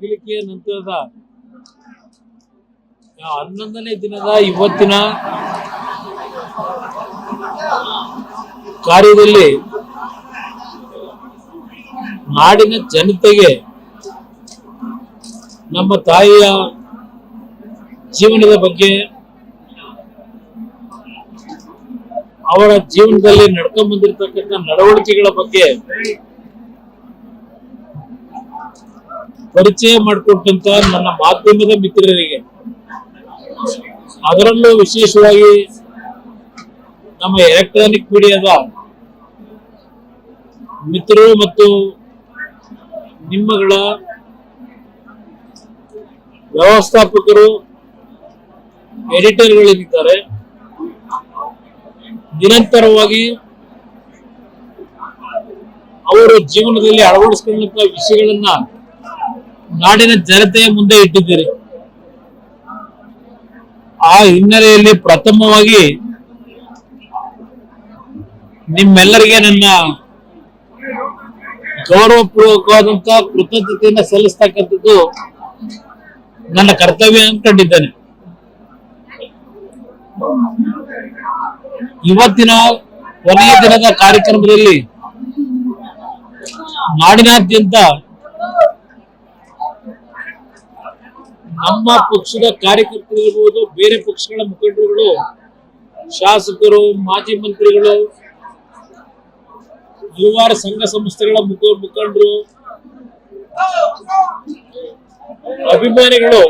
ಅಗಲಿಕೆಯ ನಂತರದ 11ನೇ ದಿನದ ಇವತ್ತಿನ ಕಾರ್ಯದಲ್ಲಿ ನಾಡಿನ ಜನತೆಗೆ ನಮ್ಮ ತಾಯಿಯ ಜೀವನದ ಬಗ್ಗೆ, ಅವರ ಜೀವನದಲ್ಲಿ ನಡ್ಕೊಂಡು ಬಂದಿರತಕ್ಕಂಥ ನಡವಳಿಕೆಗಳ ಬಗ್ಗೆ ಪರಿಚಯ ಮಾಡಿಕೊಟ್ಟಂತ ನನ್ನ ಮಾಧ್ಯಮದ ಮಿತ್ರರಿಗೆ, ಅದರಲ್ಲೂ ವಿಶೇಷವಾಗಿ ನಮ್ಮ ಎಲೆಕ್ಟ್ರಾನಿಕ್ ಮೀಡಿಯಾದ ಮಿತ್ರರು ಮತ್ತು ನಿಮ್ಮಗಳ ವ್ಯವಸ್ಥಾಪಕರು, ಎಡಿಟರ್ಗಳಿದ್ದಾರೆ, ನಿರಂತರವಾಗಿ ಅವರು ಜೀವನದಲ್ಲಿ ಅಳವಡಿಸಿಕೊಂಡಂತ ವಿಷಯಗಳನ್ನ ನಾಡಿನ ಜನತೆಯ ಮುಂದೆ ಇಟ್ಟಿದ್ದೀರಿ. ಆ ಹಿನ್ನೆಲೆಯಲ್ಲಿ ಪ್ರಥಮವಾಗಿ ನಿಮ್ಮೆಲ್ಲರಿಗೆ ನನ್ನ ಗೌರವಪೂರ್ವಕವಾದಂತಹ ಕೃತಜ್ಞತೆಯನ್ನು ಸಲ್ಲಿಸ್ತಕ್ಕಂಥದ್ದು ನನ್ನ ಕರ್ತವ್ಯ ಅನ್ಕೊಂಡಿದ್ದೇನೆ. ಇವತ್ತಿನ ಕೊನೆಯ ದಿನದ ಕಾರ್ಯಕ್ರಮದಲ್ಲಿ ನಾಡಿನಾದ್ಯಂತ ನಮ್ಮ ಪಕ್ಷದ ಕಾರ್ಯಕರ್ತರು ಇರ್ಬೋದು, ಬೇರೆ ಪಕ್ಷಗಳ ಮುಖಂಡರುಗಳು, ಶಾಸಕರು, ಮಾಜಿ ಮಂತ್ರಿಗಳು, ಹಲವಾರು ಸಂಘ ಸಂಸ್ಥೆಗಳ ಮುಖಂಡರು, ಅಭಿಮಾನಿಗಳು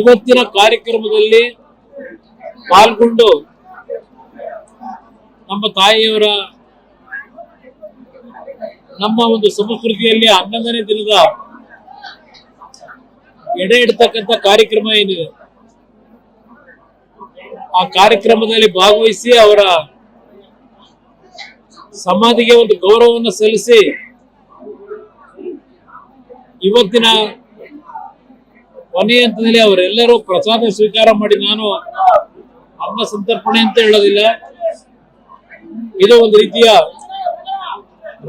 ಇವತ್ತಿನ ಕಾರ್ಯಕ್ರಮದಲ್ಲಿ ಪಾಲ್ಗೊಂಡು ನಮ್ಮ ತಾಯಿಯವರ ನಮ್ಮ ಒಂದು ಸಂಸ್ಕೃತಿಯಲ್ಲಿ 11ನೇ ದಿನದ ಎಡೆ ಇಡ್ತಕ್ಕಂಥ ಕಾರ್ಯಕ್ರಮ ಏನಿದೆ, ಆ ಕಾರ್ಯಕ್ರಮದಲ್ಲಿ ಭಾಗವಹಿಸಿ ಅವರ ಸಮಾಧಿಗೆ ಒಂದು ಗೌರವವನ್ನು ಸಲ್ಲಿಸಿ ಇವತ್ತಿನ ಕೊನೆಯ ಹಂತದಲ್ಲಿ ಅವರೆಲ್ಲರೂ ಪ್ರಸಾದ ಸ್ವೀಕಾರ ಮಾಡಿ, ನಾನು ಅನ್ನ ಸಂತರ್ಪಣೆ ಅಂತ ಹೇಳೋದಿಲ್ಲ, ಇದು ಒಂದು ರೀತಿಯ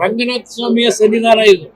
ರಂಗನಾಥ ಸ್ವಾಮಿಯ ಸನ್ನಿಧಾನ ಇದು.